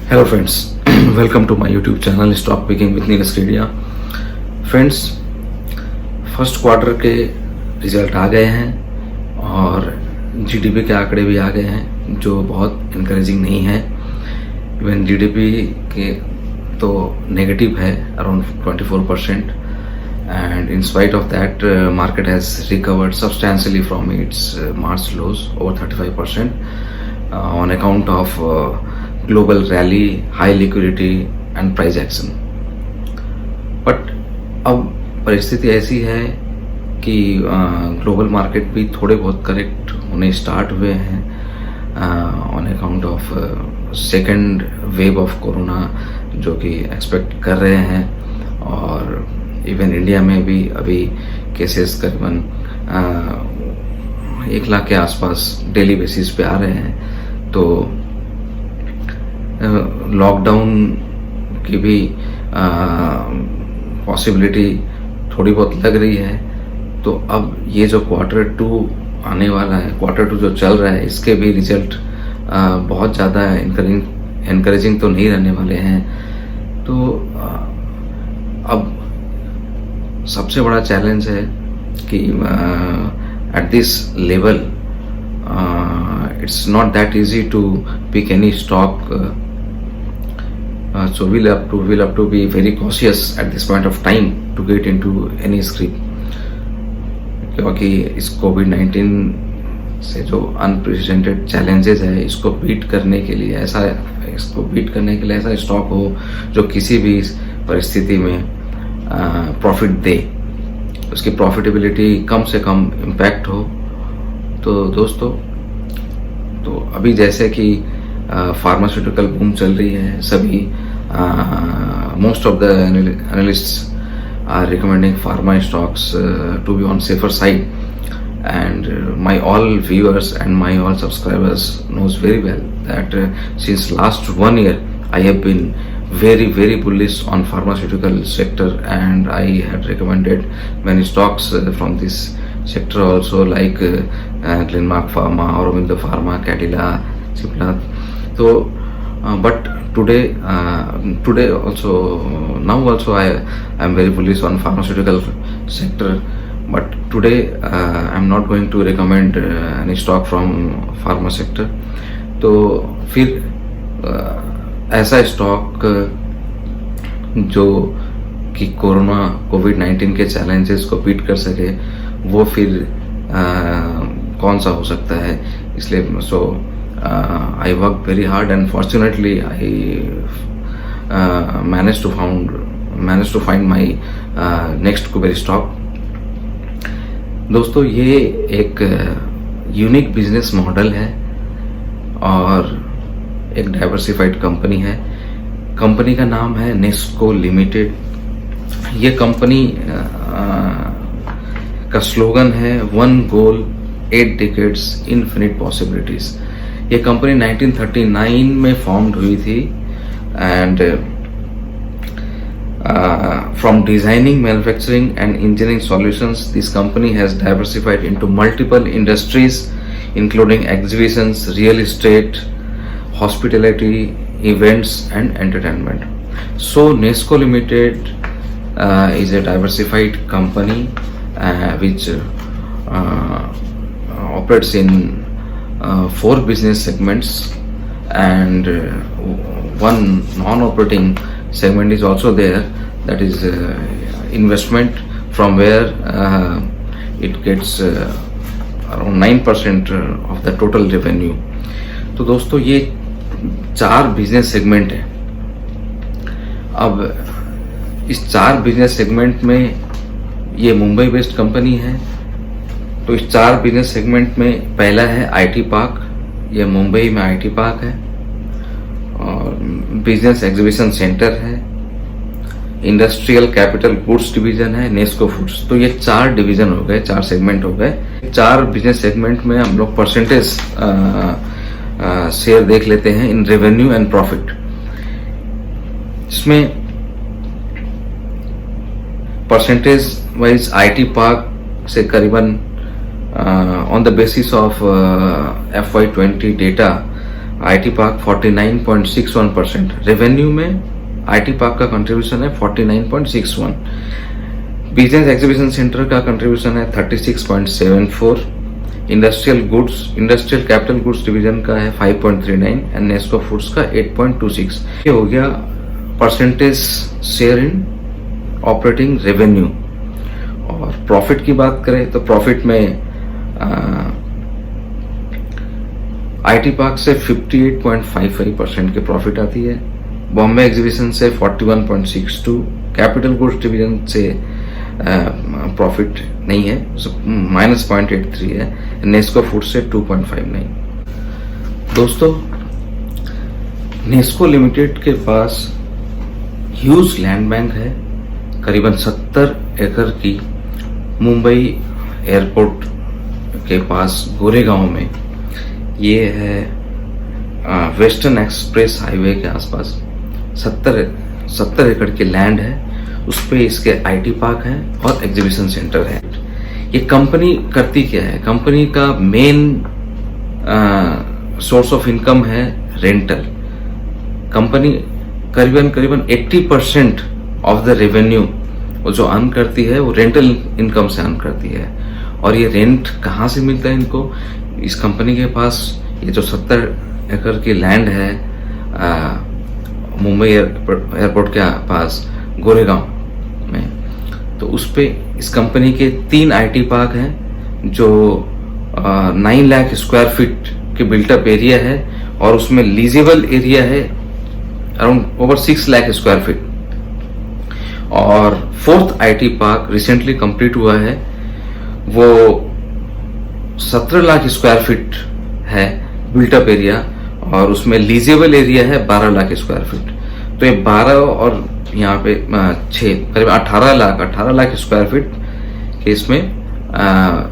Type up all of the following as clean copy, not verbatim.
Hello friends, welcome to my YouTube channel stock picking with Neeraj Kedia. Friends, first quarter के result आ गए हैं और जीडीपी के आंकड़े भी आ गए हैं जो बहुत इनकरेजिंग नहीं है। इवन जीडीपी के तो नेगेटिव है around 24% and in spite of that market has recovered substantially from its March lows over 35% on account of global rally, high liquidity and price action. But अब परिस्थिति ऐसी है कि ग्लोबल मार्केट भी थोड़े बहुत करेक्ट होने स्टार्ट हुए हैं on account of second wave of corona जो कि एक्सपेक्ट कर रहे हैं। और इवन इंडिया में भी अभी केसेस करीबन 1 लाख के आसपास डेली बेसिस पे आ रहे हैं। तो लॉकडाउन की भी पॉसिबिलिटी थोड़ी बहुत लग रही है। तो अब ये जो Q2 आने वाला है, Q2 जो चल रहा है, इसके भी रिजल्ट बहुत ज़्यादा इनकरेजिंग तो नहीं रहने वाले हैं। तो अब सबसे बड़ा चैलेंज है कि at this level it's not that easy to pick any stock, so we'll have to be very cautious at this point of time to get into any script, क्योंकि इस कोविड-19 से जो अनप्रेसिडेंटेड चैलेंजेस है इसको beat करने के लिए ऐसा स्टॉक हो जो किसी भी परिस्थिति में प्रॉफिट दे, उसकी प्रॉफिटेबिलिटी कम से कम इम्पैक्ट हो। तो दोस्तों, तो अभी जैसे कि फार्मास्यूटिकल बूम चल रही है, सभी most of the analysts are recommending pharma stocks to be on safer side and my all viewers and my all subscribers knows very well that since last 1 year I have been very bullish on pharmaceutical sector, and I had recommended many stocks from this sector also, like Glenmark Pharma, Aurobindo Pharma, Cadila, Cipla. So but today also now also I am very bullish on pharmaceutical sector, but today I'm not going to recommend any stock from pharma sector. तो फिर ऐसा stock जो कि कोविड-19 के challenges को beat कर सके, वो फिर कौन सा हो सकता है। इसलिए so I work very hard and fortunately I manage to find my next Kuber stock. दोस्तों, ये एक यूनिक बिजनेस मॉडल है और एक डाइवर्सिफाइड कंपनी है। कंपनी का नाम है नेस्को लिमिटेड। ये कंपनी का स्लोगन है 1 गोल 8 डिकेड्स इनफिनिट पॉसिबिलिटीज। ये कंपनी 1939 में फॉर्म्ड हुई थी and from designing, manufacturing and engineering solutions, this company has diversified into multiple industries including exhibitions, real estate, hospitality, events and entertainment. So Nesco Limited is a diversified company which operates in 4 business segments, and one non-operating segment is also there, that is investment, from where it gets around 9% of the total revenue. तो दोस्तों, ये 4 business segment है। अब इस 4 business segment में ये Mumbai based company है। तो इस 4 बिजनेस सेगमेंट में पहला है आईटी पार्क। ये मुंबई में आईटी पार्क है और बिजनेस एग्जीबिशन सेंटर है। इंडस्ट्रियल कैपिटल गुड्स डिवीजन है, नेस्को फूड्स। तो ये 4 डिवीजन हो गए, 4 सेगमेंट हो गए। 4 बिजनेस सेगमेंट में हम लोग परसेंटेज शेयर देख लेते हैं इन रेवेन्यू एंड प्रॉफिट। इसमें परसेंटेज वाइज आईटी पार्क से करीबन on the basis of FY20 data IT park 49.61%। Revenue में आईटी पार्क का कंट्रीब्यूशन है 49.61। बिजनेस एग्जीबिशन सेंटर का कंट्रीब्यूशन है 36.74। इंडस्ट्रियल कैपिटल गुड्स डिवीजन का है 5.39 एंड नेस्को फूड्स का 8.26। ये हो गया percentage share in operating revenue. और प्रॉफिट की बात करें तो प्रॉफिट में आईटी पार्क से 58.55% की प्रॉफिट आती है, बॉम्बे एग्जीबिशन से 41.62, कैपिटल गुड्स डिवीजन से प्रॉफिट नहीं है, -0.83 है, नेस्को फूड से 2.59। दोस्तों, नेस्को लिमिटेड के पास ह्यूज लैंड बैंक है, करीबन 70 एकड़ की, मुंबई एयरपोर्ट के पास गोरेगांव में। ये है वेस्टर्न एक्सप्रेस हाईवे के आसपास 70 एकड़ की लैंड है, उस पे इसके आईटी पार्क है और एग्जीबिशन सेंटर है। ये कंपनी करती क्या है? कंपनी का मेन सोर्स ऑफ इनकम है रेंटल। कंपनी करीबन 80% ऑफ द रेवेन्यू वो जो अर्न करती है वो रेंटल इनकम से अर्न करती है। और ये रेंट कहाँ से मिलता है इनको? इस कंपनी के पास ये जो 70 एकड़ की लैंड है मुंबई एयरपोर्ट के पास गोरेगांव में, तो उस पे इस कंपनी के 3 आईटी पार्क हैं जो 9 लाख स्क्वायर फीट के बिल्टअप एरिया है और उसमें लीजेबल एरिया है around over 6 lakh square feet. और 4th IT park recently complete हुआ है, वो 17 लाख स्क्वायर फीट है बिल्टअप एरिया और उसमें लीजेबल एरिया है 12 लाख स्क्वायर फीट। तो ये 12 और यहाँ पे 6 करीब 18 लाख स्क्वायर फीट के इसमें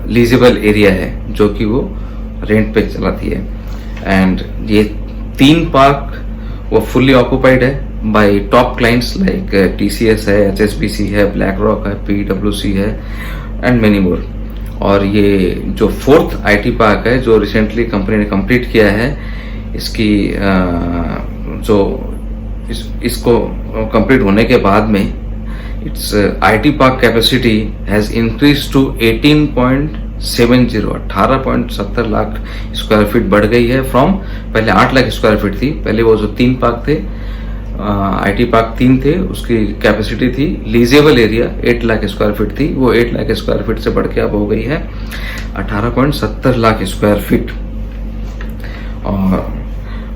लीजेबल एरिया है जो कि वो रेंट पे चलाती है। एंड ये 3 पार्क वो फुल्ली ऑक्यूपाइड है bye top clients like TCS है, HSBC है, ब्लैक रॉक है, PwC है एंड मेनी मोर। और ये जो 4th आईटी पार्क है जो रिसेंटली कंपनी ने कंप्लीट किया है, इसकी इसको कंप्लीट होने के बाद में it's IT park capacity has increase to 18.70 lakh square feet बढ़ गई है फ्रॉम पहले 8 लाख स्क्वायर फीट थी। पहले वो जो 3 पार्क थे आईटी पार्क 3 थे, उसकी कैपेसिटी थी लीजेबल एरिया 8 लाख स्क्वायर फीट थी, वो 8 लाख स्क्वायर फीट से बढ़ के अब हो गई है 18.70 लाख स्क्वायर फीट।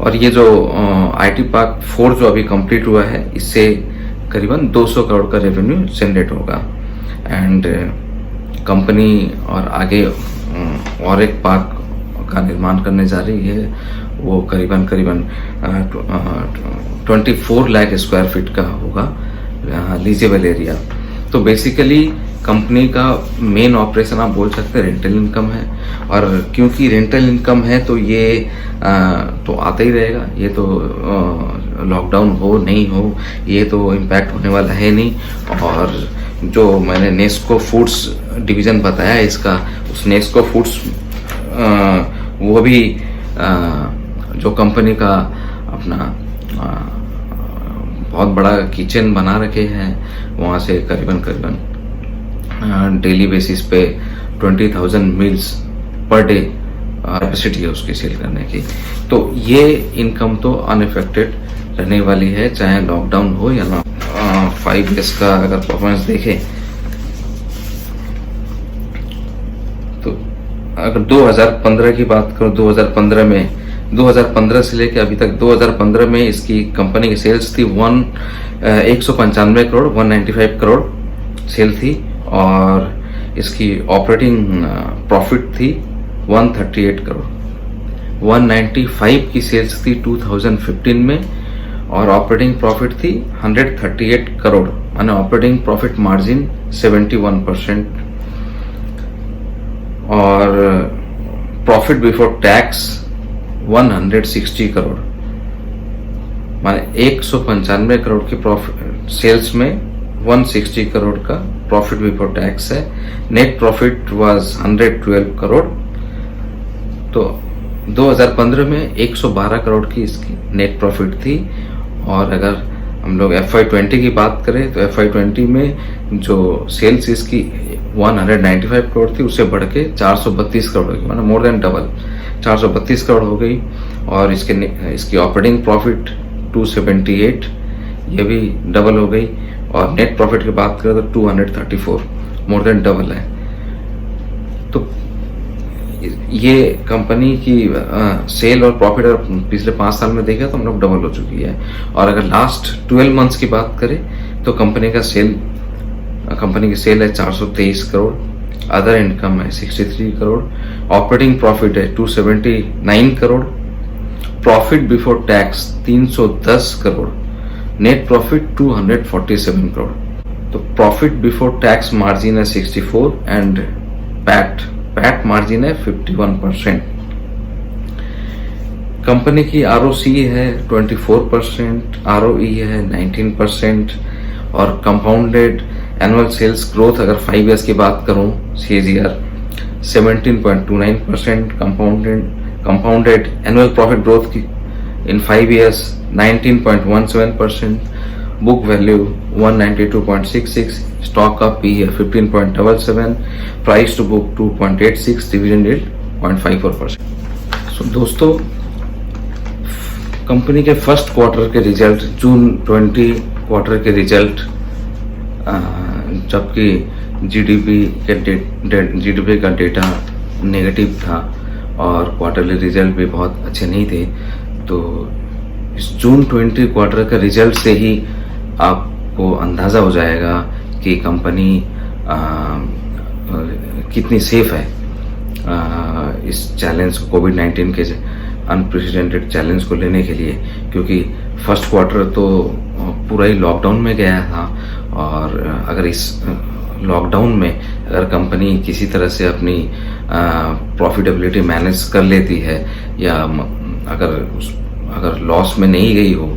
और ये जो आईटी पार्क 4 जो अभी कंप्लीट हुआ है, इससे करीबन 200 करोड़ का रेवेन्यू जनरेट होगा। एंड कंपनी और आगे और एक पार्क का निर्माण करने जा रही है, वो करीबन 24 लाख स्क्वायर फीट का होगा लीजेबल एरिया। तो बेसिकली कंपनी का मेन ऑपरेशन आप बोल सकते हैं रेंटल इनकम है, और क्योंकि रेंटल इनकम है तो ये तो आता ही रहेगा। ये तो लॉकडाउन हो नहीं हो ये तो इम्पैक्ट होने वाला है नहीं। और जो मैंने नेस्को फूड्स डिवीज़न बताया इसका, उस नेस्को फूड्स वो भी जो कंपनी का अपना बहुत बड़ा किचन बना रखे हैं, वहाँ से करीबन डेली बेसिस पे 20,000 मील्स पर डे कैपेसिटी है उसकी सेल करने की। तो ये इनकम तो अनअफेक्टेड रहने वाली है चाहे लॉकडाउन हो या ना। 5 ईयर्स का अगर परफॉर्मेंस देखें तो अगर 2015 की बात करो, 2015 से लेकर अभी तक 2015 में इसकी कंपनी की सेल्स थी 195 करोड़ 195 करोड़ सेल थी, और इसकी ऑपरेटिंग प्रॉफिट थी 138 करोड़। 195 की सेल्स थी 2015 में और ऑपरेटिंग प्रॉफिट थी 138 करोड़, माने ऑपरेटिंग प्रॉफिट मार्जिन 71%। और प्रॉफिट बिफोर टैक्स 160 करोड़, माने 195 करोड़ की प्रॉफिट सेल्स में 160 करोड़ का प्रॉफिट बिफोर टैक्स है। Net profit was 112 crore. तो 2015 में 112 करोड़ की इसकी नेट प्रॉफिट थी। और अगर हम लोग FY20 की बात करें तो FY20 में जो सेल्स इसकी 195 करोड़ थी, उससे बढ़ के 432 करोड़ हो गई, मतलब मोर देन डबल 432 करोड़ हो गई। और इसकी ऑपरेटिंग प्रॉफिट 278, ये भी डबल हो गई। और नेट प्रॉफिट की बात करें तो 234, मोर देन डबल है। तो ये कंपनी की सेल और प्रॉफिट अगर पिछले 5 साल में देखें तो हम लोग डबल हो चुकी है। और अगर लास्ट 12 मंथ्स की बात करें तो कंपनी की सेल है 423 करोड़, अदर इनकम है 63 करोड़, ऑपरेटिंग प्रॉफिट है 279 crore, profit before tax 310 crore, net profit 247 crore. तो प्रॉफिट बिफोर टैक्स मार्जिन है 64 एंड पैट मार्जिन है 51%। कंपनी की ROC है 24%, ROE है 19% और कंपाउंडेड एनुअल सेल्स ग्रोथ अगर 5 ईयर्स की बात करूं CAGR 17.29%, compounded annual profit growth की in 5 years 19.17%, book value 192.66, stock का P है 15.77, price to book 2.86, dividend yield 0.54%। So दोस्तों, कंपनी के फर्स्ट क्वार्टर के रिजल्ट, जून 20 क्वार्टर के रिजल्ट, जबकि जीडीपी का डेटा नेगेटिव था और क्वार्टरली रिजल्ट भी बहुत अच्छे नहीं थे, तो इस जून 20 क्वार्टर का रिजल्ट से ही आपको अंदाज़ा हो जाएगा कि कंपनी कितनी सेफ है इस चैलेंज कोविड-19 के अनप्रेसिडेंटेड चैलेंज को लेने के लिए। क्योंकि फर्स्ट क्वार्टर तो पूरा ही लॉकडाउन में गया था और अगर इस लॉकडाउन में अगर कंपनी किसी तरह से अपनी प्रॉफिटेबिलिटी मैनेज कर लेती है या अगर लॉस में नहीं गई हो,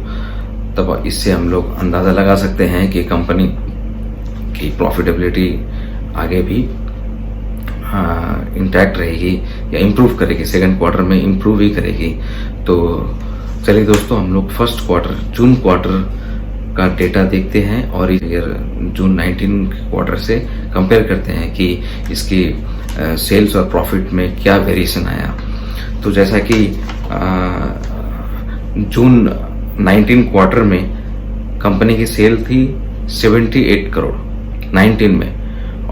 तब इससे हम लोग अंदाज़ा लगा सकते हैं कि कंपनी की प्रॉफिटेबिलिटी आगे भी इंटैक्ट रहेगी या इम्प्रूव करेगी, सेकंड क्वार्टर में इम्प्रूव ही करेगी। तो चलिए दोस्तों, हम लोग फर्स्ट क्वार्टर जून क्वार्टर का डेटा देखते हैं और जून 19 क्वार्टर से कंपेयर करते हैं कि इसकी सेल्स और प्रॉफिट में क्या वेरिएशन आया। तो जैसा कि जून 19 क्वार्टर में कंपनी की सेल थी 78 करोड़ 19 में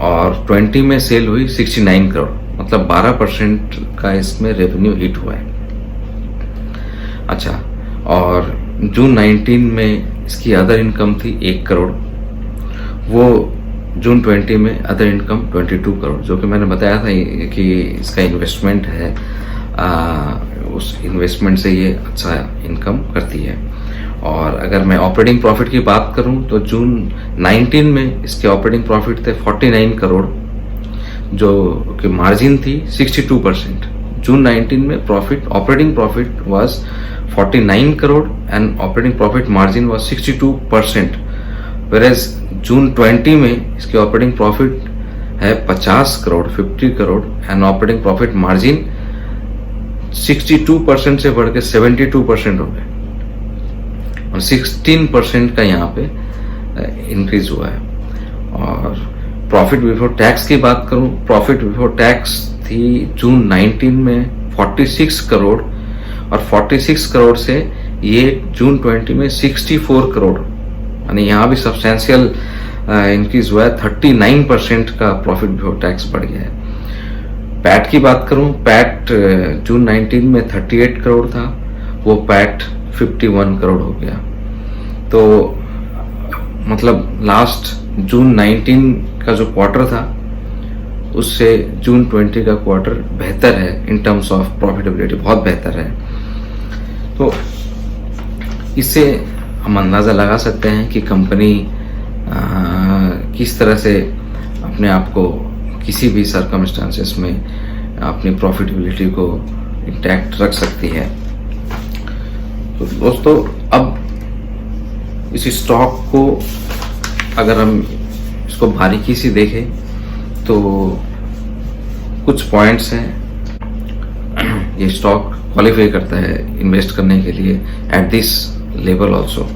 और 20 में सेल हुई 69 करोड़, मतलब 12% का इसमें रेवेन्यू हिट हुआ है। अच्छा, और जून 19 में इसकी अदर इनकम थी 1 करोड़, वो जून 20 में अदर इनकम 22 करोड़, जो कि मैंने बताया था कि इसका इन्वेस्टमेंट है, उस इन्वेस्टमेंट से ये अच्छा इनकम करती है। और अगर मैं ऑपरेटिंग प्रॉफिट की बात करूं तो जून 19 में इसके ऑपरेटिंग प्रॉफिट थे 49 करोड़, जो कि मार्जिन थी 62%। जून 19 में operating profit was 49 crore and operating profit margin was 62%, whereas June 20 में इसके ऑपरेटिंग प्रॉफिट है 50 crore 50 crore and operating profit margin 62% से बढ़ के 72% हो गए और 16% का यहाँ पे इंक्रीज हुआ है। और प्रॉफिट बिफोर टैक्स की बात करूं, प्रॉफिट बिफोर टैक्स थी जून 19 में 46 करोड़ और 46 करोड़ से ये जून 20 में 64 करोड़, यानी यहाँ भी सब्सटेंशियल इंक्रीज हुआ है। 39% का प्रॉफिट बिफोर टैक्स बढ़ गया है। पैट की बात करूं, पैट जून 19 में 38 करोड़ था, वो पैट 51 करोड़ हो गया। तो मतलब लास्ट जून 19 का जो क्वार्टर था उससे जून 20 का क्वार्टर बेहतर है इन टर्म्स ऑफ प्रॉफिटेबिलिटी, बहुत बेहतर है। तो इससे हम अंदाज़ा लगा सकते हैं कि कंपनी किस तरह से अपने आप को किसी भी सर्कमस्टांसेस में अपनी प्रॉफिटेबिलिटी को इंटैक्ट रख सकती है। तो दोस्तों, अब इस स्टॉक को अगर हम इसको बारीकी से देखें तो कुछ पॉइंट्स हैं। ये स्टॉक क्वालिफाई करता है इन्वेस्ट करने के लिए eight this level also.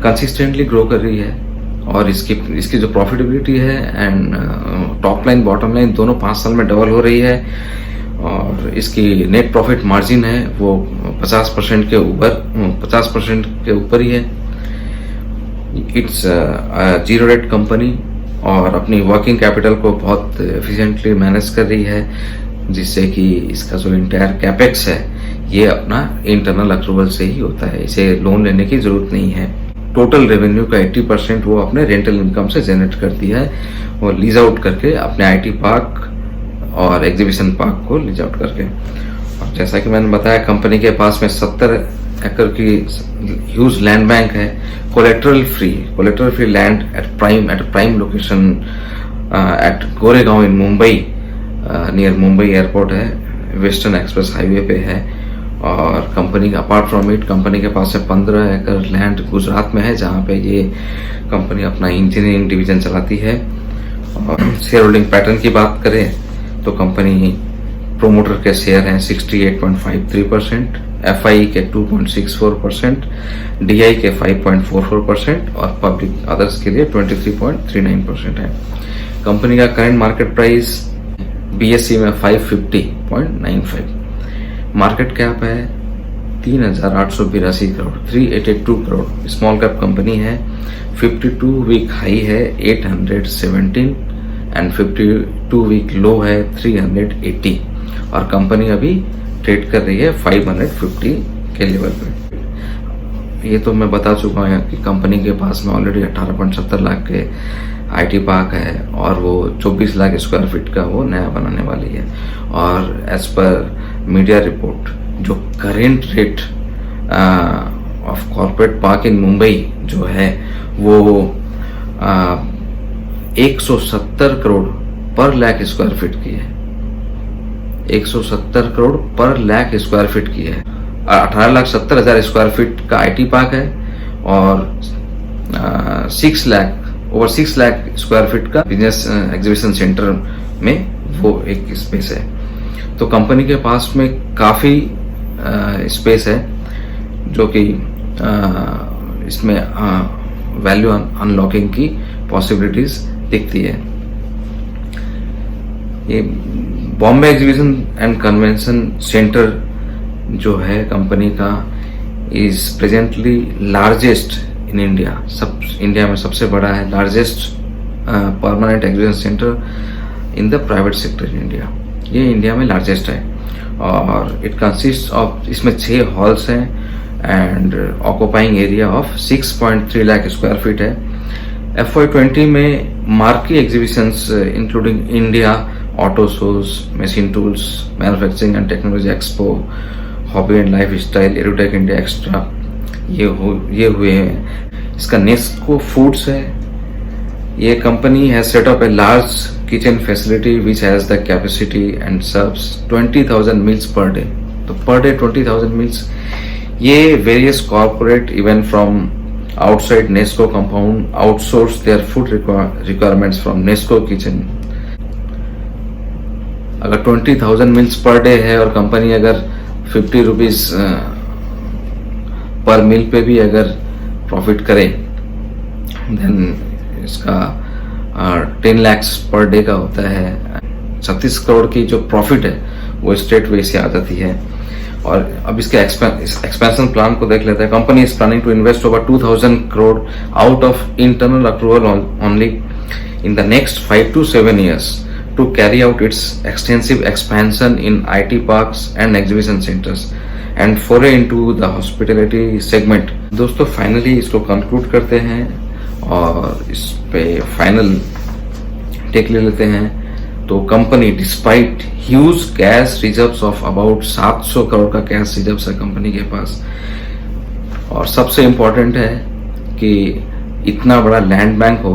Consistently grow कर रही है और इसकी जो प्रॉफिटेबिलिटी है and top line bottom line दोनों 5 साल में डबल हो रही है और इसकी नेट प्रॉफिट मार्जिन है वो 50% के ऊपर ही है। इट्स जीरो डेट कंपनी और अपनी वर्किंग कैपिटल को बहुत एफिशिएंटली मैनेज कर रही है, जिससे कि इसका जो इंटायर कैपेक्स है ये अपना इंटरनल अक्रूवल से ही होता है, इसे लोन लेने की जरूरत नहीं है। टोटल रेवेन्यू का 80% वो अपने रेंटल इनकम से जनरेट करती है, वो लीज आउट करके अपने आईटी पार्क और एग्जीबिशन पार्क को लीज आउट करके। और जैसा कि मैंने बताया, कंपनी के पास में 70 एकड़ की ह्यूज लैंड बैंक है, collateral free land at prime location eight Goregaon in Mumbai, near Mumbai airport है, वेस्टर्न एक्सप्रेस हाईवे पे है। और company apart from it company के पास से 15 एकड़ लैंड गुजरात में है, जहाँ पे ये कंपनी अपना इंजीनियरिंग डिवीजन चलाती है। और शेयर होल्डिंग पैटर्न की बात करें तो कंपनी प्रोमोटर के शेयर हैं 68.53%, एफआई के 2.64%, डीआई के 5.44% और पब्लिक अदर्स के लिए 23.39% है। कंपनी का करंट मार्केट प्राइस बीएसई में 550.95, मार्केट कैप है 3,882 crore, 382 crore. Small cap company है, 52 वीक हाई है 817 एंड 52 वीक लो है 380 और कंपनी अभी ट्रेड कर रही है 550 के लेवल पे। ये तो मैं बता चुका हूँ कि कंपनी के पास में ऑलरेडी 18.70 लाख के आईटी पार्क है और वो 24 लाख स्क्वायर फीट का वो नया बनाने वाली है। और एज पर मीडिया रिपोर्ट जो current rate of corporate park इन मुंबई जो है वो 170 करोड़ पर लाख स्क्वायर फीट की है, 170 करोड़ पर लाख स्क्वायर फीट की है। 18,70,000 स्क्वायर फीट का आईटी पार्क है और ओवर 6 लाख स्क्वायर फीट का बिजनेस एग्जीबिशन सेंटर में वो एक स्पेस है। तो कंपनी के पास में काफी स्पेस है जो कि इसमें वैल्यू अनलॉकिंग की पॉसिबिलिटीज दिखती है। ये Bombay exhibition and convention centre जो है कंपनी का is presently largest in India, India में सबसे बड़ा है, largest permanent exhibition centre in the private sector in India. ये इंडिया में लार्जेस्ट है और इट कंसिस्ट ऑफ, इसमें 6 हॉल्स हैं and occupying area of 6.3 lakh square feet है। FY20 में marquee exhibitions including India auto shows, machine tools, manufacturing and technology expo, hobby and life style, Aerotech India extra ये हुए हैं। इसका नेस्को फूड्स है। ये company has set up a large kitchen facility which has the capacity and serves 20,000 meals per day. तो per day 20,000 meals. ये various corporate even from outside Nesco compound outsource their food requirements from Nesco kitchen। अगर 20,000 meals per day है और company अगर 50 rupees per मील पे भी अगर profit करे देन इसका 10 lakhs पर डे का होता है। 36 करोड़ की जो प्रॉफिट है वो स्टेट वे से आ जाती है। और अब इसके एक्सपेंशन प्लान को देख लेते हैं। Company is planning to invest over 2,000 crore out of internal approval only in the next 5 to 7 years to carry out its extensive expansion in IT parks and exhibition centers and foray into the hospitality segment। दोस्तों finally इसको conclude करते हैं और इस पे final take ले लेते हैं। तो company despite huge cash reserves of about 700 crore का कैश रिजर्व्स है कंपनी के पास। और सबसे इम्पोर्टेंट है कि इतना बड़ा लैंड बैंक हो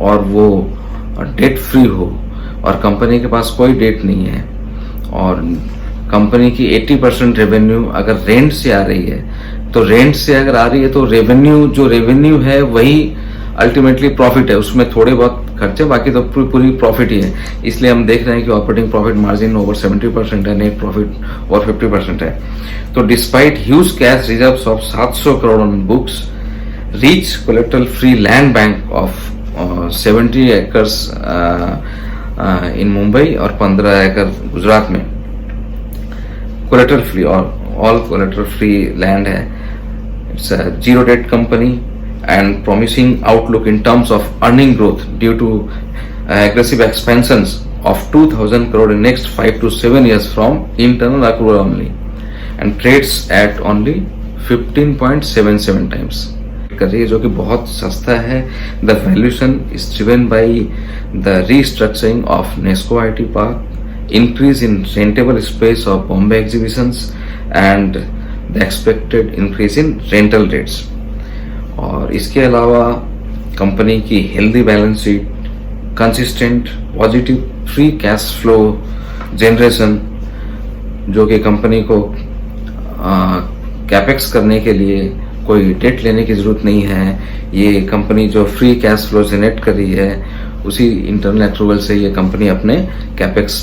और वो डेट फ्री हो और कंपनी के पास कोई डेट नहीं है और कंपनी की 80% रेवेन्यू अगर रेंट से आ रही है तो रेंट से अगर आ रही है तो रेवेन्यू है वही अल्टीमेटली प्रॉफिट है, उसमें थोड़े बहुत खर्चे, बाकी तो पूरी प्रॉफिट ही है। इसलिए हम देख रहे हैं कि ऑपरेटिंग प्रॉफिट मार्जिन ओवर 70% है, नेट प्रॉफिट ओवर 50% है। तो despite huge cash reserves of 700 crore on books, rich collateral free land bank of 70 acres in Mumbai और 15 एकड़ गुजरात में कोलेक्ट्रल फ्री, और ऑल कोलेक्ट्रल फ्री लैंड है। It's a zero debt company and promising outlook in terms of earning growth due to aggressive expansions of 2,000 crore in next 5 to 7 years from internal accrual only, and trades at only 15.77 times कर रही है, जो कि बहुत सस्ता है। The valuation is driven by the restructuring of Nesco IT Park, increase in rentable space of Bombay exhibitions, and the expected increase in rental rates। और इसके अलावा कंपनी की healthy balance sheet, consistent positive free cash flow generation, जो कि company को capex करने के लिए कोई डेट लेने की जरूरत नहीं है। ये कंपनी जो फ्री कैश फ्लो जनरेट कर रही है, उसी इंटरनल एक्रूवल से ये कंपनी अपने कैपेक्स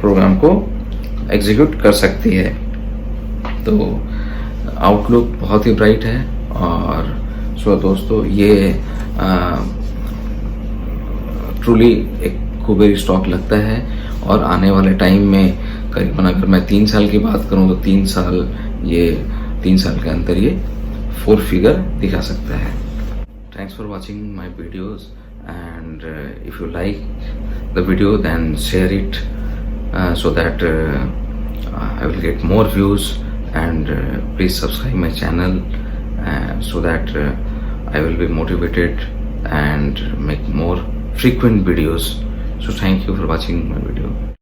प्रोग्राम को एग्जीक्यूट कर सकती है। तो आउटलुक बहुत ही ब्राइट है। और सो दोस्तों, ये ट्रूली एक कुबेर स्टॉक लगता है, और आने वाले टाइम में करीबन अगर मैं 3 साल की बात करूं तो 3 साल के अंदर ये 4 फिगर दिखा सकता है। Thanks for watching my videos, and if you like the video then share it so that I will get more views, and please subscribe my channel so that I will be motivated and make more frequent videos. So thank you for watching my video.